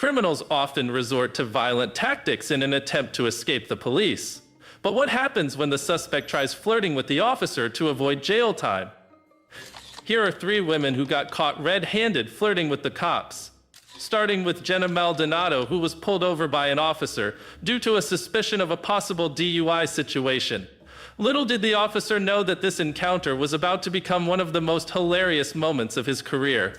Criminals often resort to violent tactics in an attempt to escape the police. But what happens when the suspect tries flirting with the officer to avoid jail time? Here are 3 women who got caught red-handed flirting with the cops. Starting with Jenna Maldonado, who was pulled over by an officer due to a suspicion of a possible DUI situation. Little did the officer know that this encounter was about to become one of the most hilarious moments of his career.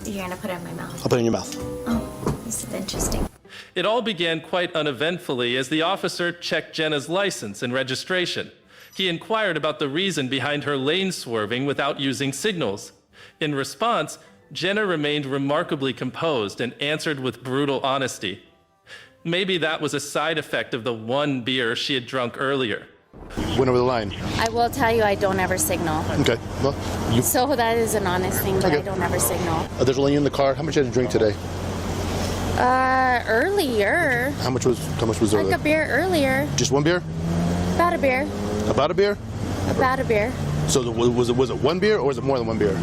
You're gonna put it in my mouth. I'll put it in your mouth. Oh, this is interesting. It all began quite uneventfully as the officer checked Jenna's license and registration. He inquired about the reason behind her lane swerving without using signals. In response, Jenna remained remarkably composed and answered with brutal honesty. Maybe that was a side effect of the 1 beer she had drunk earlier. Went over the line. I will tell you, I don't ever signal. Okay. Well, you. So that is an honest thing, but Okay. I don't ever signal. There's only you in the car. How much did you drink today? Earlier. How much was Like earlier? a beer earlier. Just 1 beer? About a beer. About a beer? About a beer. So was it 1 beer or was it more than 1 beer?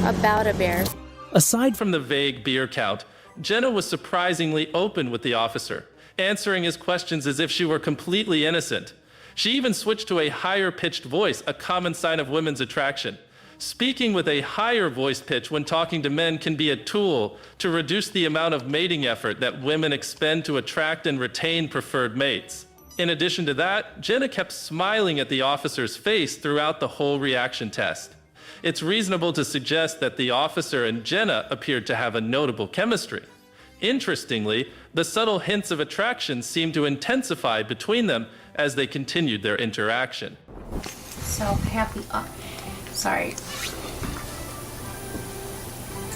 About a beer. Aside from the vague beer count, Jenna was surprisingly open with the officer, answering his questions as if she were completely innocent. She even switched to a higher-pitched voice, a common sign of women's attraction. Speaking with a higher voice pitch when talking to men can be a tool to reduce the amount of mating effort that women expend to attract and retain preferred mates. In addition to that, Jenna kept smiling at the officer's face throughout the whole reaction test. It's reasonable to suggest that the officer and Jenna appeared to have a notable chemistry. Interestingly, the subtle hints of attraction seemed to intensify between them as they continued their interaction. So happy. Sorry.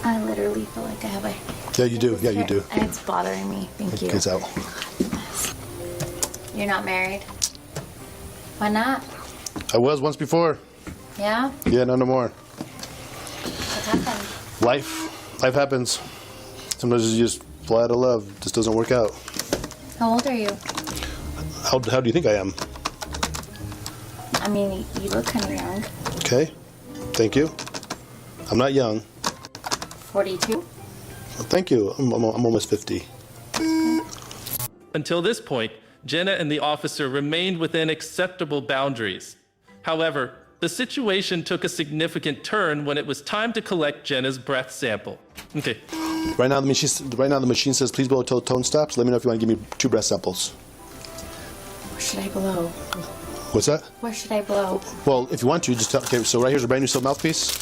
I literally feel like I have a... Yeah, you do. Yeah, you do. It's bothering me. Thank you. It's out. You're not married? Why not? I was once before. Yeah? Yeah, no more. What happened? Life happens. Sometimes you just fly out of love. It just doesn't work out. How old are you? How do you think I am? I mean, you look kind of young. Okay. Thank you. I'm not young. 42? Well, thank you. I'm almost 50. Until this point, Jenna and the officer remained within acceptable boundaries. However, the situation took a significant turn when it was time to collect Jenna's breath sample. Okay. Right now the machine says please blow till tone stops. Let me know if you want to give me 2 breath samples. Where should I blow? What's that? Where should I blow? Well, if you want to, just tell. Okay, so right here's a brand new silk mouthpiece.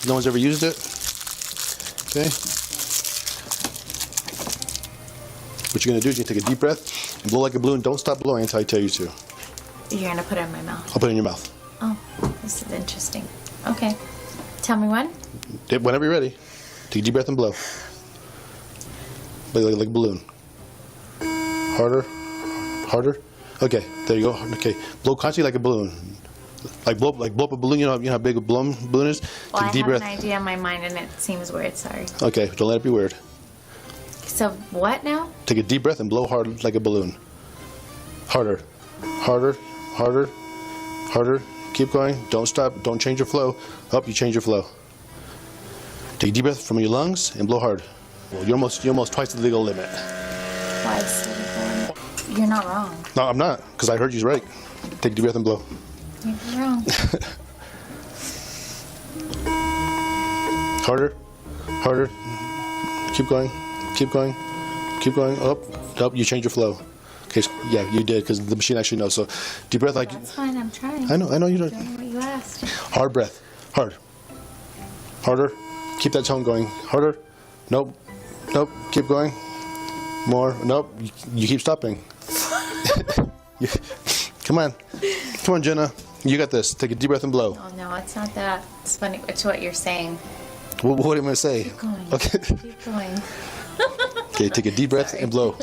No one's ever used it. Okay. What you're gonna do is you're gonna take a deep breath and blow like a balloon. Don't stop blowing until I tell you to. You're gonna put it in my mouth. I'll put it in your mouth. Oh, this is interesting. Okay. Tell me when. Whenever you're ready. Take a deep breath and blow. Like a balloon. Harder. Harder. Okay, there you go. Okay, blow constantly like a balloon. Like blow up a balloon. You know how big a balloon is. Well, Take a deep breath. I have an idea in my mind, and it seems weird. Sorry. Okay, don't let it be weird. So what now? Take a deep breath and blow hard like a balloon. Harder. Harder. Harder. Harder. Keep going. Don't stop. Don't change your flow. Up, you change your flow. Take a deep breath from your lungs and blow hard. Well, you're almost twice the legal limit. Why is it? You're not wrong. No, I'm not, because I heard you right. Take a deep breath and blow. You're wrong. Harder. Harder. Keep going. Keep going. Keep going. Up. You change your flow. Okay, so, yeah, you did, because the machine actually knows. So deep breath like... That's fine, I'm trying. I know you don't. Doing what you asked. Hard breath. Hard. Harder. Keep that tone going. Harder. Nope. Nope. Keep going. More. Nope. You keep stopping. Come on. Come on, Jenna. You got this. Take a deep breath and blow. Oh, no, it's not that. It's funny. It's what you're saying. What am I going to say? Keep going. Okay. Keep going. Okay, take a deep breath and blow.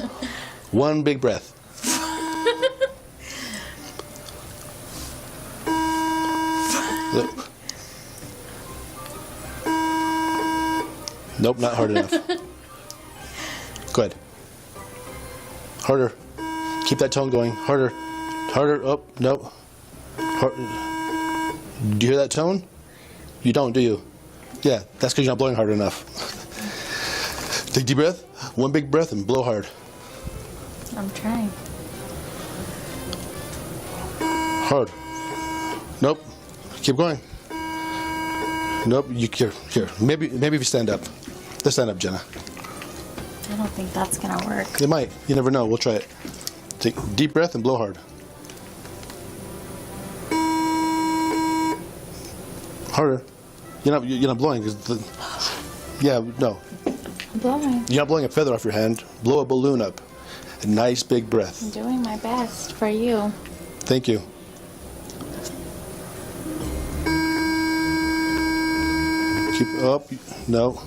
One big breath. Nope, not hard enough. Good. Harder. Keep that tone going. Harder. Harder. Oh, no. Do you hear that tone? You don't, do you? Yeah, that's because you're not blowing hard enough. Take a deep breath. One big breath and blow hard. I'm trying. Hard. Nope. Keep going. Nope. Here. Maybe if you stand up. Let's stand up, Jenna. I don't think that's gonna work. It might. You never know. We'll try it. Take a deep breath and blow hard. Harder. You're not blowing. Yeah, no. I'm blowing. You're not blowing a feather off your hand. Blow a balloon up. A nice big breath. I'm doing my best for you. Thank you. Keep up. No.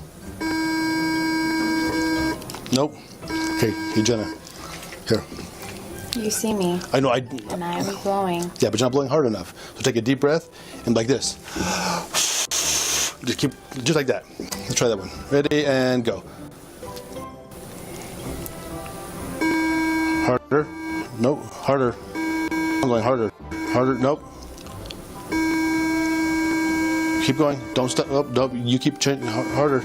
Nope. Okay, hey Jenna. Here. You see me, I know. and I'm blowing. Yeah, but you're not blowing hard enough. So take a deep breath and like this. Just like that. Let's try that one. Ready and go. Harder. Nope. Harder. I'm going harder. Harder. Nope. Keep going. Don't stop. Nope. Nope. You keep changing harder.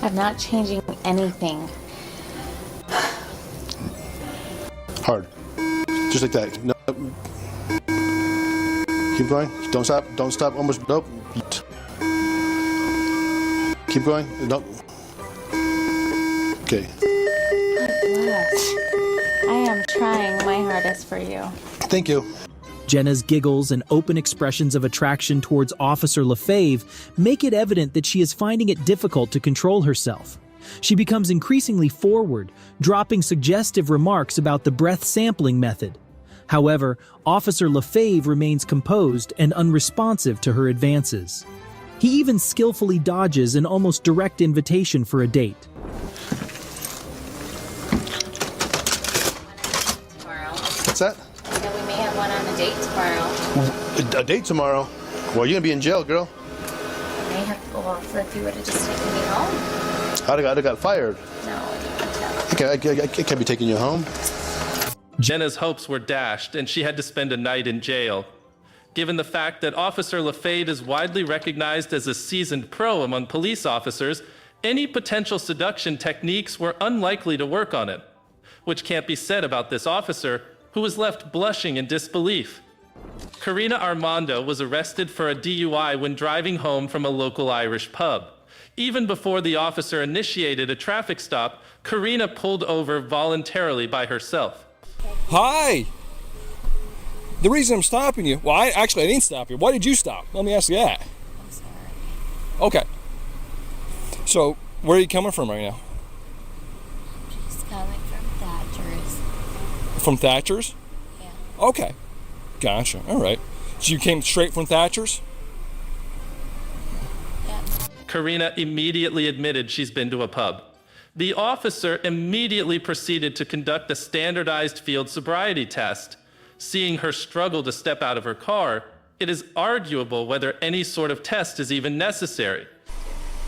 I'm not changing anything. Hard. Just like that. Nope. Keep going. Don't stop. Don't stop. Almost. Nope. Keep going. Nope. Okay. I am trying my hardest for you. Thank you. Jenna's giggles and open expressions of attraction towards Officer Lefebvre make it evident that she is finding it difficult to control herself. She becomes increasingly forward, dropping suggestive remarks about the breath sampling method. However, Officer Lefebvre remains composed and unresponsive to her advances. He even skillfully dodges an almost direct invitation for a date. Tomorrow. What's that? We may have one on a date tomorrow. A date tomorrow? Well, you're gonna be in jail, girl. I may have. Well, if you would have just taken me home. I'd have got fired. No, I can't be taking you home. Jenna's hopes were dashed, and she had to spend a night in jail. Given the fact that Officer Lefebvre is widely recognized as a seasoned pro among police officers, any potential seduction techniques were unlikely to work on it, which can't be said about this officer, who was left blushing in disbelief. Karina Armando was arrested for a DUI when driving home from a local Irish pub. Even before the officer initiated a traffic stop, Karina pulled over voluntarily by herself. Hi. The reason I'm stopping you, well, I didn't stop you. Why did you stop? Let me ask you that. I'm sorry. Okay. So, where are you coming from right now? Just coming from Thatcher's. From Thatcher's? Yeah. Okay. Gotcha. All right. So you came straight from Thatcher's? Yeah. Karina immediately admitted she's been to a pub. The officer immediately proceeded to conduct a standardized field sobriety test. Seeing her struggle to step out of her car, it is arguable whether any sort of test is even necessary.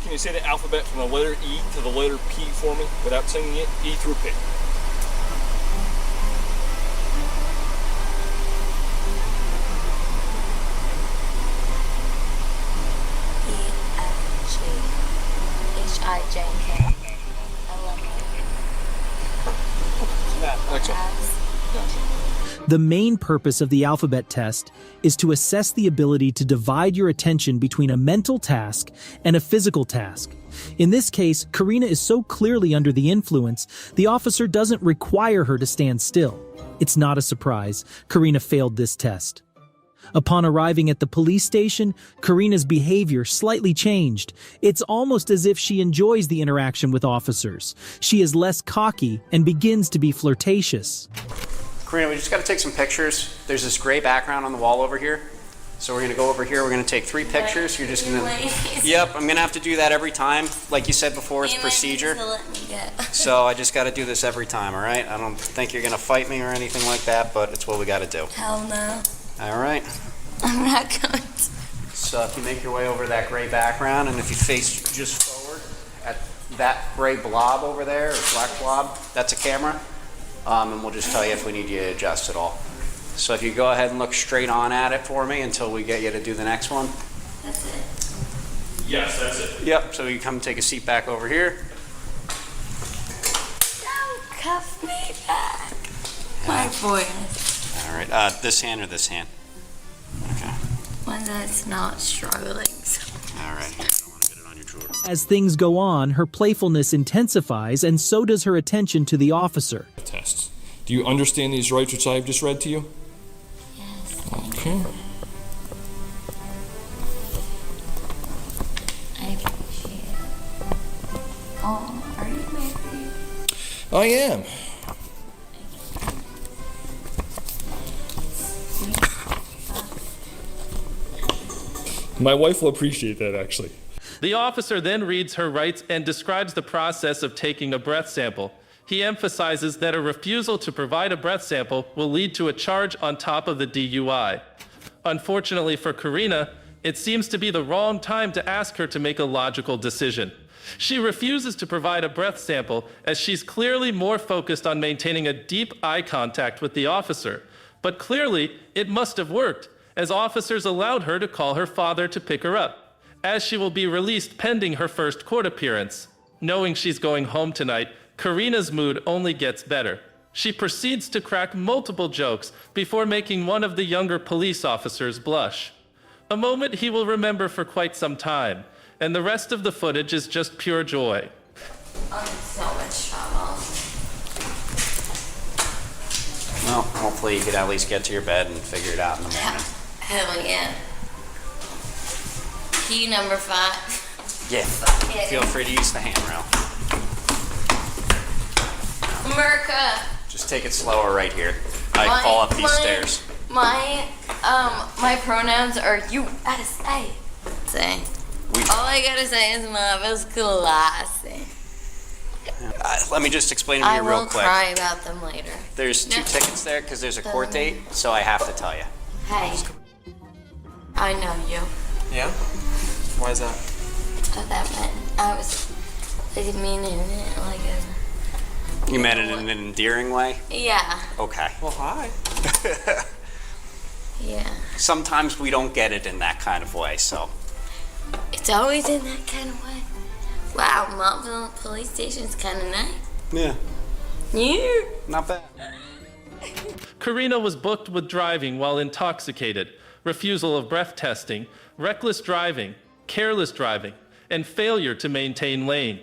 Can you say the alphabet from the letter E to the letter P for me without singing it? E through P. EFGHIJK. Excellent. Gotcha. The main purpose of the alphabet test is to assess the ability to divide your attention between a mental task and a physical task. In this case, Karina is so clearly under the influence, the officer doesn't require her to stand still. It's not a surprise. Karina failed this test. Upon arriving at the police station, Karina's behavior slightly changed. It's almost as if she enjoys the interaction with officers. She is less cocky and begins to be flirtatious. Karina, we just got to take some pictures. There's this gray background on the wall over here. So we're going to go over here. We're going to take 3 pictures. You're just going to... Yep, I'm going to have to do that every time. Like you said before, it's procedure. So I just got to do this every time, all right? I don't think you're going to fight me or anything like that, but it's what we got to do. Hell no. All right. I'm not going to. So if you make your way over that gray background, and if you face just forward at that gray blob over there, or black blob, that's a camera. And we'll just tell you if we need you to adjust at all. So if you go ahead and look straight on at it for me until we get you to do the next one. That's it. Yes, that's it. Yep, so you come take a seat back over here. cuff me back. My voice. All right. This hand or this hand? Okay. One that's not struggling. All right. Here, I want to get it on your drawer. As things go on, her playfulness intensifies, and so does her attention to the officer. Tests. Do you understand these rights which I've just read to you? Yes. Okay. I appreciate it. Oh, are you married? I am. My wife will appreciate that, actually. The officer then reads her rights and describes the process of taking a breath sample. He emphasizes that a refusal to provide a breath sample will lead to a charge on top of the DUI. Unfortunately for Karina, it seems to be the wrong time to ask her to make a logical decision. She refuses to provide a breath sample as she's clearly more focused on maintaining a deep eye contact with the officer. But clearly, it must have worked, as officers allowed her to call her father to pick her up, as she will be released pending her first court appearance. Knowing she's going home tonight, Karina's mood only gets better. She proceeds to crack multiple jokes before making one of the younger police officers blush. A moment he will remember for quite some time, and the rest of the footage is just pure joy. I'm in so much trouble. Well, hopefully you could at least get to your bed and figure it out in the morning. Hell yeah. Key number 5. Yeah. Fuck it. Feel free to use the handrail. America. Just take it slower right here. I fall up these stairs. My pronouns are you. I say. All I gotta say is Marvel's classy. Let me just explain to you real quick. I will cry about them later. There's 2 tickets there because there's a court date, so I have to tell you. Hey, I know you. Yeah? Why is that? Oh, that meant I was like meaning it like a. You meant it in an endearing way? Yeah. Okay. Well, hi. Yeah. Sometimes we don't get it in that kind of way, so. It's always in that kind of way. Wow, Montville Police Station's kind of nice. Yeah. Yeah. Not bad. Karina was booked with driving while intoxicated, refusal of breath testing, reckless driving, careless driving, and failure to maintain lane.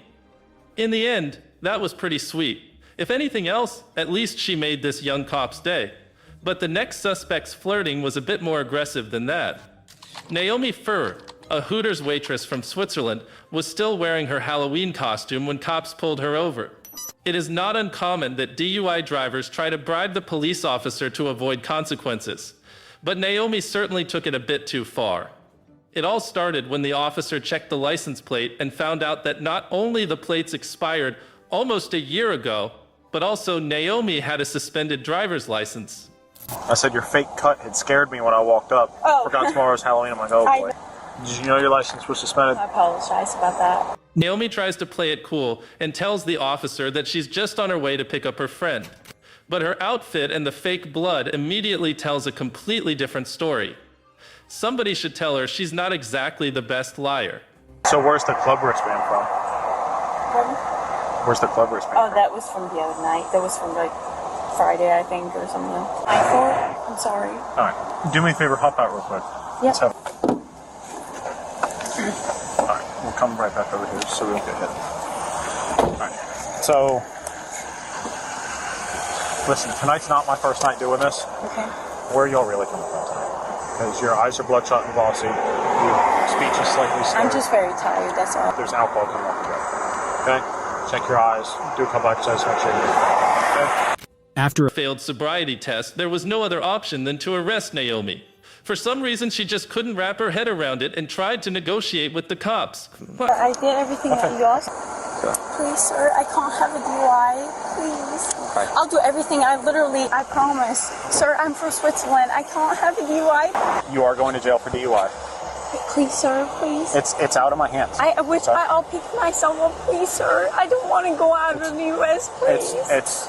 In the end, that was pretty sweet. If anything else, at least she made this young cop's day. But the next suspect's flirting was a bit more aggressive than that. Naomi Furr, a Hooters waitress from Switzerland, was still wearing her Halloween costume when cops pulled her over. It is not uncommon that DUI drivers try to bribe the police officer to avoid consequences. But Naomi certainly took it a bit too far. It all started when the officer checked the license plate and found out that not only the plates expired almost a year ago, but also Naomi had a suspended driver's license. I said your fake cut had scared me when I walked up. Oh. Forgot tomorrow's Halloween. I'm like, oh boy. Did you know your license was suspended? I apologize about that. Naomi tries to play it cool and tells the officer that she's just on her way to pick up her friend. But her outfit and the fake blood immediately tells a completely different story. Somebody should tell her she's not exactly the best liar. So where's the club wristband from? Pardon? Where's the club wristband Oh, from? that was from the other night. That was from like Friday, I think, or something. I thought. I'm sorry. All right. Do me a favor. Hop out real quick. Yep. Let's have. All right. We'll come right back over here so we don't get hit. All right. So, listen. Tonight's not my first night doing this. Okay. Where are y'all really coming from tonight? Because your eyes are bloodshot and glossy. Your speech is slightly slurred. I'm just very tired, that's all. There's alcohol coming off the gut. Okay? Check your eyes. Do a couple exercises. Make sure you're good. Okay? After a Failed sobriety test, there was no other option than to arrest Naomi. For some reason, she just couldn't wrap her head around it and tried to negotiate with the cops. I did everything that you asked. Please, sir, I can't have a DUI. Please. Okay. I'll do everything. I promise. Sir, I'm from Switzerland. I can't have a DUI. You are going to jail for DUI. Please, sir, please. It's out of my hands. I wish Sorry? I'll pick myself up, please, sir. I don't want to go out of the U.S., please. It's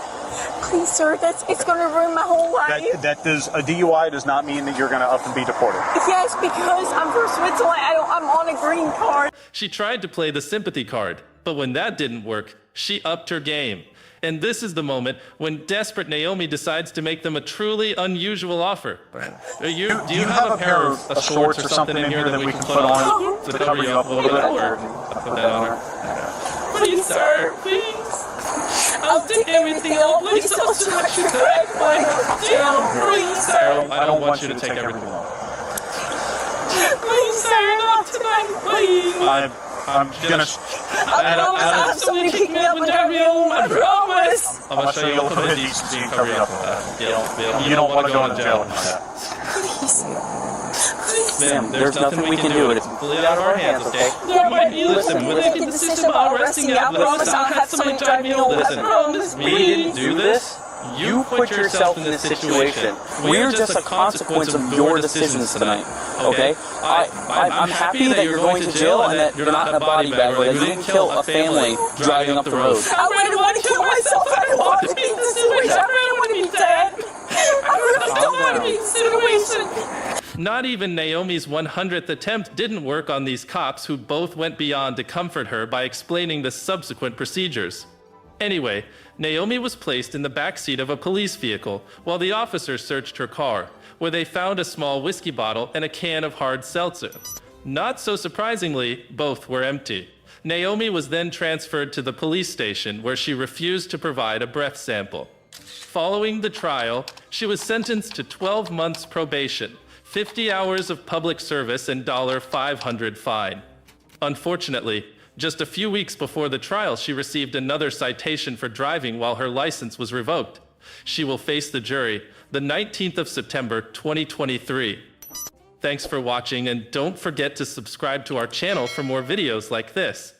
Please, sir, it's going to ruin my whole life. that does a DUI does not mean that you're going to up and be deported. Yes, because I'm from Switzerland. I'm on a green card. She tried to play the sympathy card, but when that didn't work, She upped her game. And this is the moment when desperate Naomi decides to make them a truly unusual offer. Do you have a pair of shorts or something in here that we can put on to cover you up a little bit? Or put that on her? Please, sir, please. I'll take everything off. Please don't stretch your back. Please, sir. I don't want you to take everything off. Please, sir, not tonight, please. I'm gonna. Somebody pick me up and drive me home, I promise. I'm gonna show you a little bit of so you can cover you up with that. You don't want to go to jail with that. Ma'am, there's nothing we can do. It's completely out of our hands, okay? There might be, listen, we're making a decision about arresting you. I promise I'll have somebody drive me home. Listen, we didn't do this. You put yourself in this situation. We're just a consequence of your decisions tonight, okay? I'm happy that you're going to jail and that you're not in a body bag, or that you didn't kill a family driving up the road. I really want to kill myself. I don't want to be in this situation. I really want to be dead. I really don't want to be in this situation. Not even Naomi's 100th attempt didn't work on these cops, who both went beyond to comfort her by explaining the subsequent procedures. Anyway, Naomi was placed in the back seat of a police vehicle while the officers searched her car, where they found a small whiskey bottle and a can of hard seltzer. Not so surprisingly, both were empty. Naomi was then transferred to the police station, where she refused to provide a breath sample. Following the trial, she was sentenced to 12 months probation, 50 hours of public service, and $500 fine. Unfortunately, just a few weeks before the trial, she received another citation for driving while her license was revoked. She will face the jury the 19th of September, 2023. Thanks for watching, and don't forget to subscribe to our channel for more videos like this.